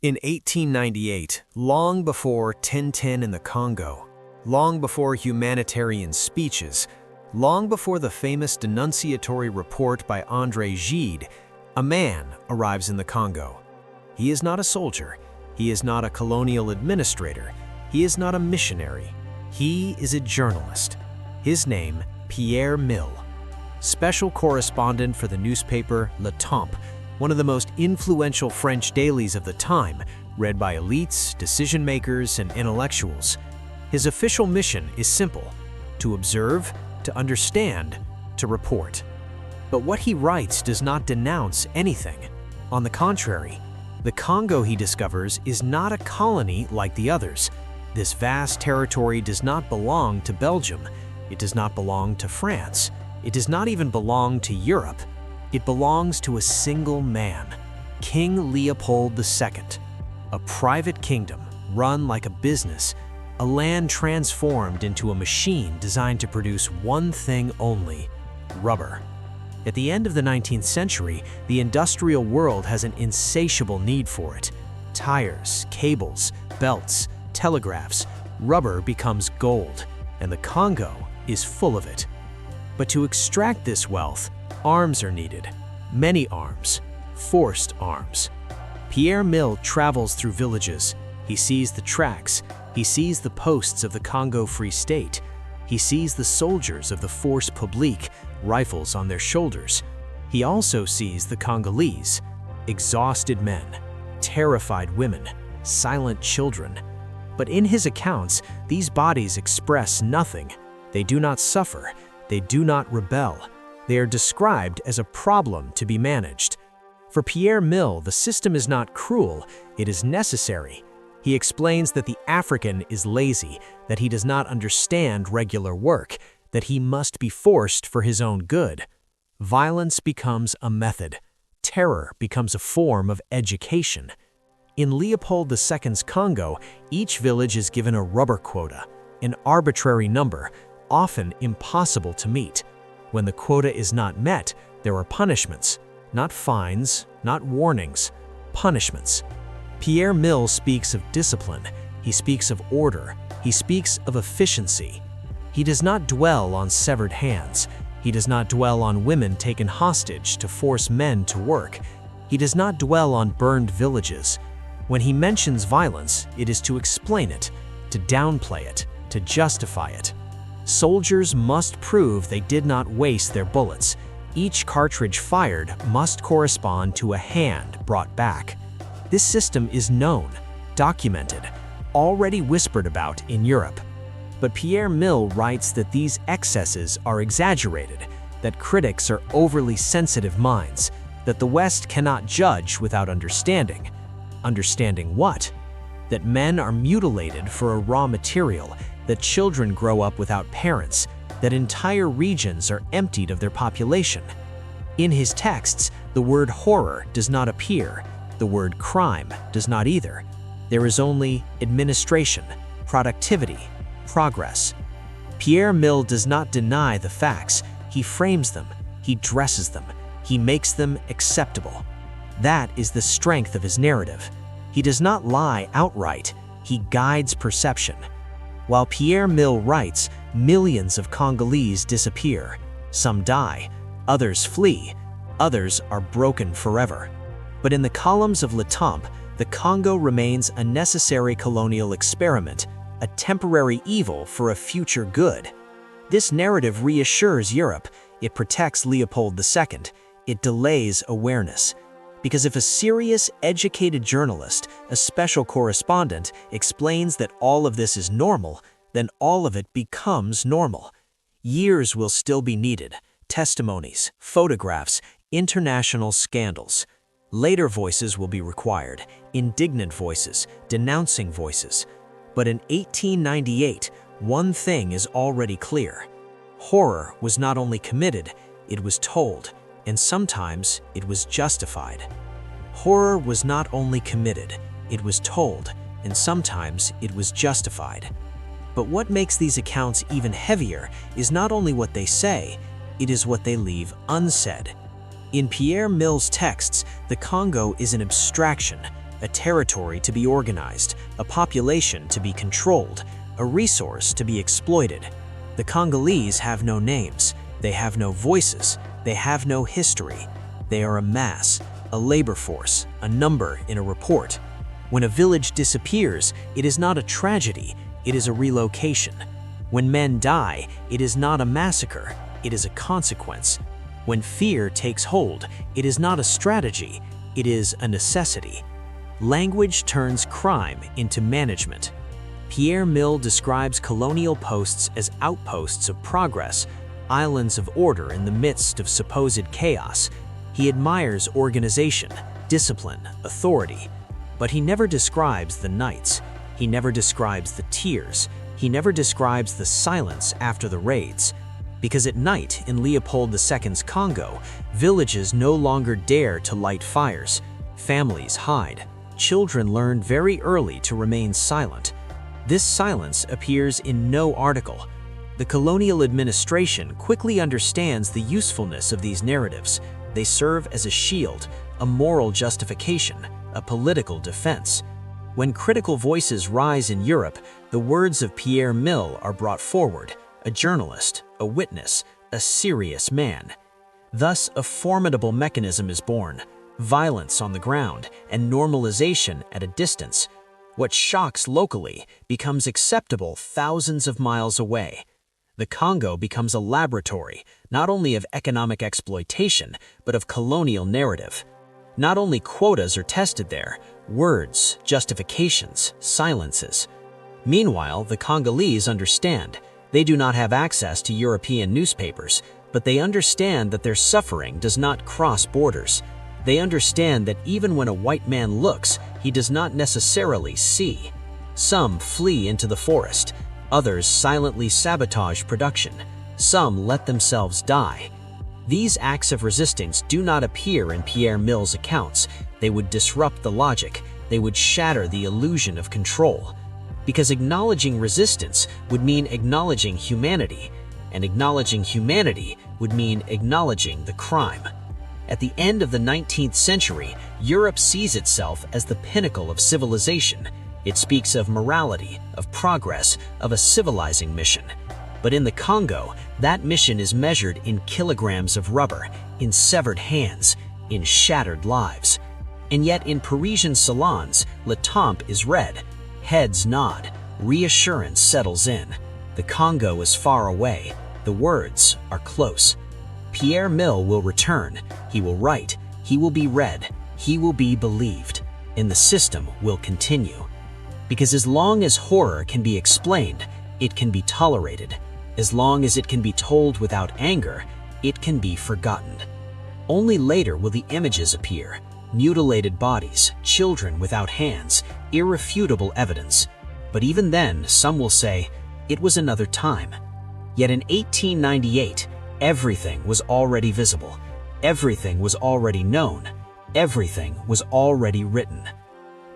In 1898, long before Tintin in the Congo, long before humanitarian speeches, long before the famous denunciatory report by André Gide, a man arrives in the Congo. He is not a soldier, he is not a colonial administrator, he is not a missionary, he is a journalist. His name, Pierre Mille, special correspondent for the newspaper Le Temps, one of the most influential French dailies of the time, read by elites, decision-makers, and intellectuals. His official mission is simple: to observe, to understand, to report. But what he writes does not denounce anything. On the contrary, the Congo, he discovers, is not a colony like the others. This vast territory does not belong to Belgium. It does not belong to France. It does not even belong to Europe. It belongs to a single man, King Leopold II, a private kingdom run like a business, a land transformed into a machine designed to produce one thing only: rubber. At the end of the 19th century, the industrial world has an insatiable need for it. Tires, cables, belts, telegraphs, rubber becomes gold, and the Congo is full of it. But to extract this wealth, arms are needed. Many arms. Forced arms. Pierre Mille travels through villages. He sees the tracks. He sees the posts of the Congo Free State. He sees the soldiers of the Force Publique, rifles on their shoulders. He also sees the Congolese, exhausted men, terrified women, silent children. But in his accounts, these bodies express nothing. They do not suffer. They do not rebel. They are described as a problem to be managed. For Pierre Mille, the system is not cruel, it is necessary. He explains that the African is lazy, that he does not understand regular work, that he must be forced for his own good. Violence becomes a method. Terror becomes a form of education. In Leopold II's Congo, each village is given a rubber quota, an arbitrary number, often impossible to meet. When the quota is not met, there are punishments, not fines, not warnings, punishments. Pierre Mille speaks of discipline, he speaks of order, he speaks of efficiency. He does not dwell on severed hands, he does not dwell on women taken hostage to force men to work, he does not dwell on burned villages. When he mentions violence, it is to explain it, to downplay it, to justify it. Soldiers must prove they did not waste their bullets. Each cartridge fired must correspond to a hand brought back. This system is known, documented, already whispered about in Europe. But Pierre Mille writes that these excesses are exaggerated, that critics are overly sensitive minds, that the West cannot judge without understanding. Understanding what? That men are mutilated for a raw material, that children grow up without parents, that entire regions are emptied of their population. In his texts, the word horror does not appear, the word crime does not either. There is only administration, productivity, progress. Pierre Mille does not deny the facts, he frames them, he dresses them, he makes them acceptable. That is the strength of his narrative. He does not lie outright, he guides perception. While Pierre Mille writes, millions of Congolese disappear. Some die, others flee, others are broken forever. But in the columns of Le Temps, the Congo remains a necessary colonial experiment, a temporary evil for a future good. This narrative reassures Europe, it protects Leopold II, it delays awareness. Because if a serious, educated journalist, a special correspondent, explains that all of this is normal, then all of it becomes normal. Years will still be needed: testimonies, photographs, international scandals. Later voices will be required, indignant voices, denouncing voices. But in 1898, one thing is already clear. Horror was not only committed, it was told, and sometimes it was justified. Horror was not only committed, it was told, and sometimes it was justified. But what makes these accounts even heavier is not only what they say, it is what they leave unsaid. In Pierre Mille's texts, the Congo is an abstraction, a territory to be organized, a population to be controlled, a resource to be exploited. The Congolese have no names, they have no voices, they have no history. They are a mass, a labor force, a number in a report. When a village disappears, it is not a tragedy, it is a relocation. When men die, it is not a massacre, it is a consequence. When fear takes hold, it is not a strategy, it is a necessity. Language turns crime into management. Pierre Mill describes colonial posts as outposts of progress, islands of order in the midst of supposed chaos. He admires organization, discipline, authority. But he never describes the nights. He never describes the tears. He never describes the silence after the raids. Because at night in Leopold II's Congo, villages no longer dare to light fires. Families hide. Children learn very early to remain silent. This silence appears in no article. The colonial administration quickly understands the usefulness of these narratives. They serve as a shield, a moral justification, a political defense. When critical voices rise in Europe, the words of Pierre Mill are brought forward, a journalist, a witness, a serious man. Thus, a formidable mechanism is born, violence on the ground and normalization at a distance. What shocks locally becomes acceptable thousands of miles away. The Congo becomes a laboratory, not only of economic exploitation, but of colonial narrative. Not only quotas are tested there, words, justifications, silences. Meanwhile, the Congolese understand. They do not have access to European newspapers, but they understand that their suffering does not cross borders. They understand that even when a white man looks, he does not necessarily see. Some flee into the forest. Others silently sabotage production. Some let themselves die. These acts of resistance do not appear in Pierre Mill's accounts. They would disrupt the logic. They would shatter the illusion of control. Because acknowledging resistance would mean acknowledging humanity, and acknowledging humanity would mean acknowledging the crime. At the end of the 19th century, Europe sees itself as the pinnacle of civilization. It speaks of morality, of progress, of a civilizing mission. But in the Congo, that mission is measured in kilograms of rubber, in severed hands, in shattered lives. And yet in Parisian salons, Le Temps is read. Heads nod. Reassurance settles in. The Congo is far away. The words are close. Pierre Mill will return. He will write. He will be read. He will be believed. And the system will continue. Because as long as horror can be explained, it can be tolerated. As long as it can be told without anger, it can be forgotten. Only later will the images appear. Mutilated bodies, children without hands, irrefutable evidence. But even then, some will say, it was another time. Yet in 1898, everything was already visible. Everything was already known. Everything was already written.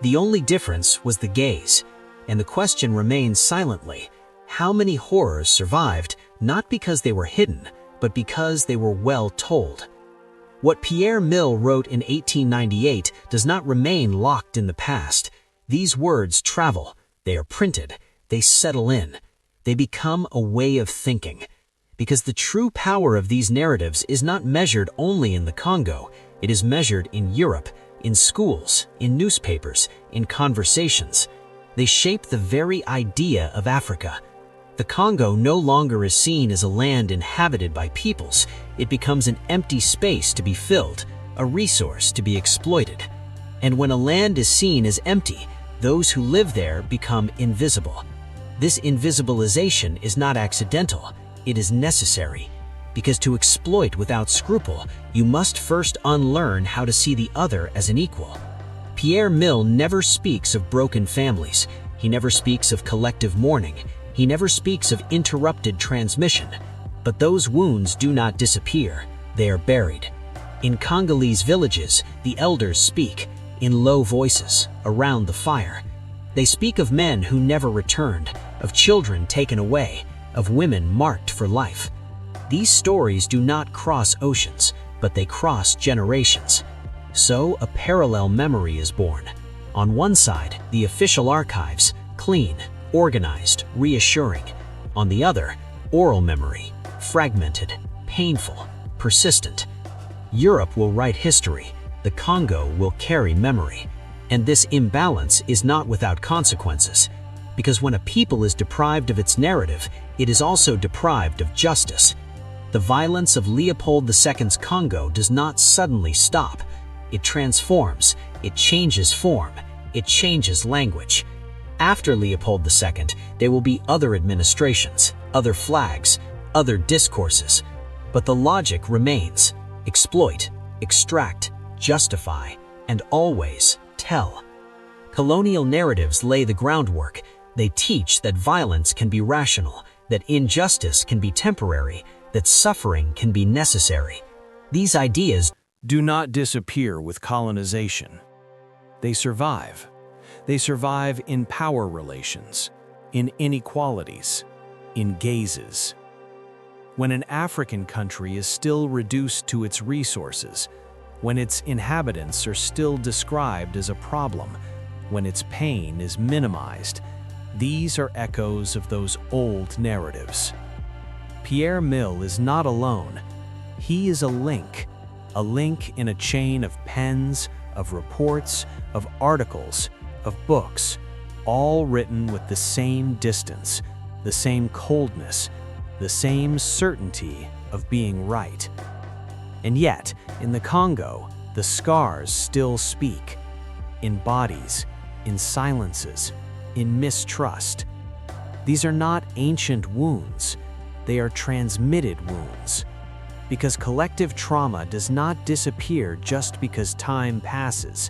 The only difference was the gaze, and the question remains silently, how many horrors survived not because they were hidden, but because they were well told? What Pierre Mill wrote in 1898 does not remain locked in the past. These words travel, they are printed, they settle in, they become a way of thinking. Because the true power of these narratives is not measured only in the Congo, it is measured in Europe, in schools, in newspapers, in conversations. They shape the very idea of Africa. The Congo no longer is seen as a land inhabited by peoples. It becomes an empty space to be filled, a resource to be exploited. And when a land is seen as empty, those who live there become invisible. This invisibilization is not accidental, it is necessary. Because to exploit without scruple, you must first unlearn how to see the other as an equal. Pierre Mill never speaks of broken families. He never speaks of collective mourning. He never speaks of interrupted transmission. But those wounds do not disappear. They are buried. In Congolese villages, the elders speak, in low voices, around the fire. They speak of men who never returned, of children taken away, of women marked for life. These stories do not cross oceans, but they cross generations. So a parallel memory is born. On one side, the official archives, clean, organized, reassuring. On the other, oral memory, fragmented, painful, persistent. Europe will write history, the Congo will carry memory. And this imbalance is not without consequences, because when a people is deprived of its narrative, it is also deprived of justice. The violence of Leopold II's Congo does not suddenly stop. It transforms, it changes form, it changes language. After Leopold II, there will be other administrations, other flags, other discourses. But the logic remains: exploit, extract, justify, and always tell. Colonial narratives lay the groundwork. They teach that violence can be rational, that injustice can be temporary, that suffering can be necessary. These ideas do not disappear with colonization. They survive. They survive in power relations, in inequalities, in gazes. When an African country is still reduced to its resources, when its inhabitants are still described as a problem, when its pain is minimized, these are echoes of those old narratives. Pierre Mill is not alone. He is a link in a chain of pens, of reports, of articles, of books, all written with the same distance, the same coldness, the same certainty of being right. And yet, in the Congo, the scars still speak, in bodies, in silences, in mistrust. These are not ancient wounds, they are transmitted wounds. Because collective trauma does not disappear just because time passes.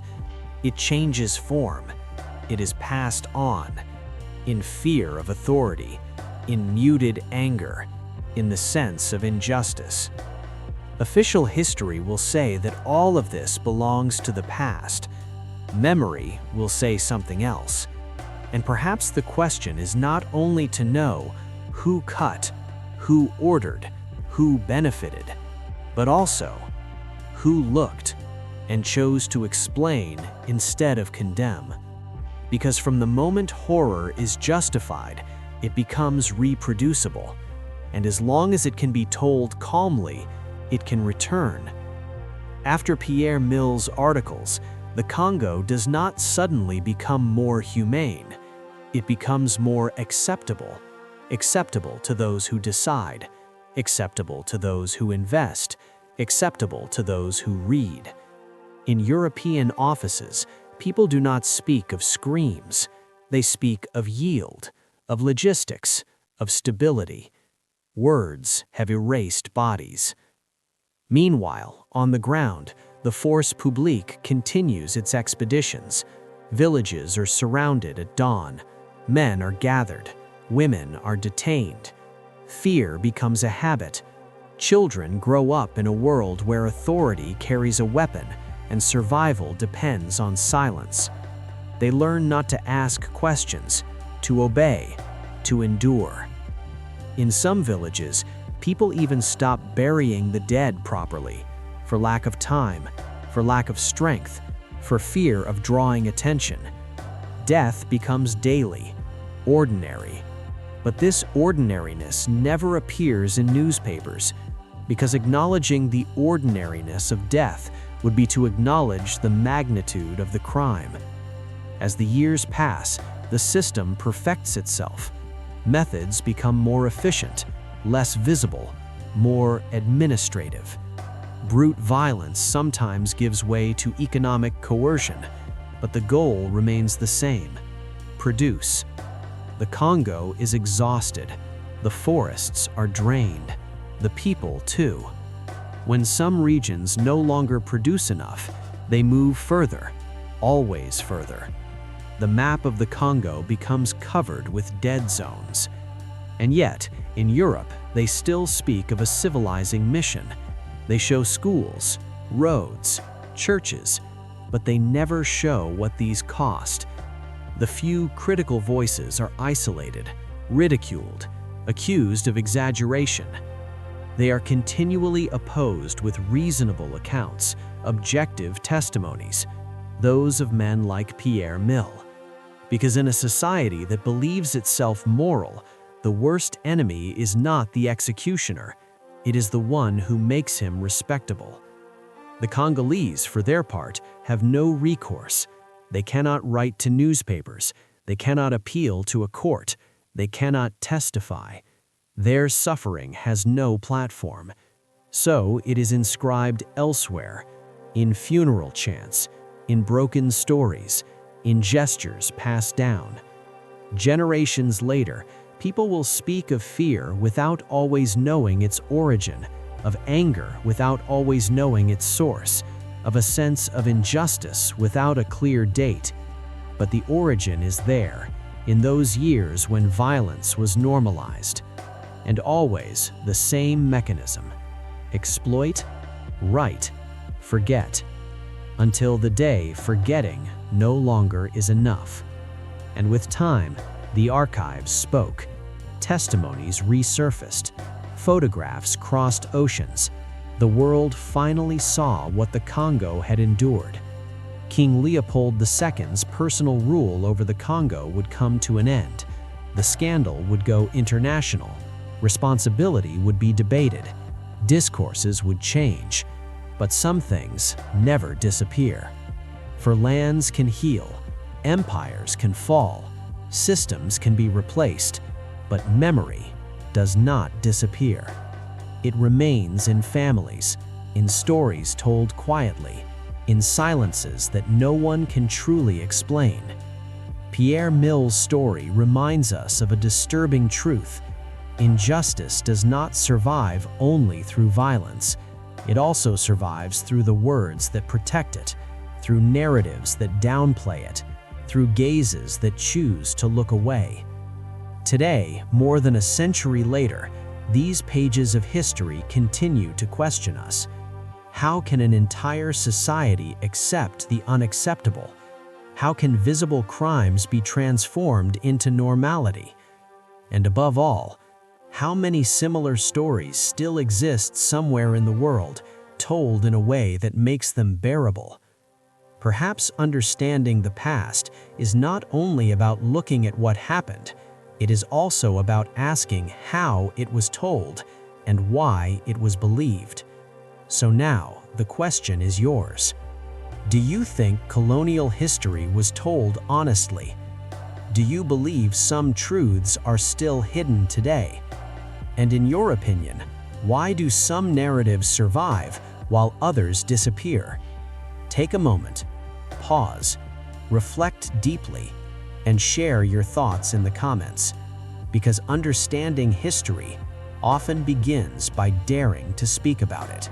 It changes form. It is passed on, in fear of authority, in muted anger, in the sense of injustice. Official history will say that all of this belongs to the past. Memory will say something else. And perhaps the question is not only to know who cut, who ordered, who benefited, but also who looked and chose to explain instead of condemn. Because from the moment horror is justified, it becomes reproducible. And as long as it can be told calmly, it can return. After Pierre Mill's articles, the Congo does not suddenly become more humane. It becomes more acceptable to those who decide, acceptable to those who invest, acceptable to those who read. In European offices, people do not speak of screams. They speak of yield, of logistics, of stability. Words have erased bodies. Meanwhile, on the ground, the force publique continues its expeditions. Villages are surrounded at dawn. Men are gathered. Women are detained. Fear becomes a habit. Children grow up in a world where authority carries a weapon and survival depends on silence. They learn not to ask questions, to obey, to endure. In some villages, people even stop burying the dead properly, for lack of time, for lack of strength, for fear of drawing attention. Death becomes daily, ordinary. But this ordinariness never appears in newspapers, because acknowledging the ordinariness of death would be to acknowledge the magnitude of the crime. As the years pass, the system perfects itself. Methods become more efficient, less visible, more administrative. Brute violence sometimes gives way to economic coercion, but the goal remains the same: produce. The Congo is exhausted. The forests are drained. The people, too. When some regions no longer produce enough, they move further, always further. The map of the Congo becomes covered with dead zones. And yet, in Europe, they still speak of a civilizing mission. They show schools, roads, churches, but they never show what these cost. The few critical voices are isolated, ridiculed, accused of exaggeration. They are continually opposed with reasonable accounts, objective testimonies. those of men like Pierre Mill. Because in a society that believes itself moral, the worst enemy is not the executioner, it is the one who makes him respectable. The Congolese, for their part, have no recourse. They cannot write to newspapers, they cannot appeal to a court, they cannot testify. Their suffering has no platform. So it is inscribed elsewhere, in funeral chants, in broken stories, in gestures passed down. Generations later, people will speak of fear without always knowing its origin, of anger without always knowing its source, of a sense of injustice without a clear date. But the origin is there, in those years when violence was normalized. And always the same mechanism: exploit, right, forget, until the day forgetting no longer is enough. And with time, the archives spoke, testimonies resurfaced, photographs crossed oceans. The world finally saw what the Congo had endured. King Leopold II's personal rule over the Congo would come to an end. The scandal would go international. Responsibility would be debated. Discourses would change. But some things never disappear. For lands can heal, empires can fall, systems can be replaced, but memory does not disappear. It remains in families, in stories told quietly, in silences that no one can truly explain. Pierre Mill's story reminds us of a disturbing truth. Injustice does not survive only through violence. It also survives through the words that protect it, through narratives that downplay it, through gazes that choose to look away. Today, more than a century later, these pages of history continue to question us. How can an entire society accept the unacceptable? How can visible crimes be transformed into normality? And above all, how many similar stories still exist somewhere in the world, told in a way that makes them bearable? Perhaps understanding the past is not only about looking at what happened, it is also about asking how it was told and why it was believed. So now, the question is yours. Do you think colonial history was told honestly? Do you believe some truths are still hidden today? And in your opinion, why do some narratives survive while others disappear? Take a moment, pause, reflect deeply, and share your thoughts in the comments, because understanding history often begins by daring to speak about it.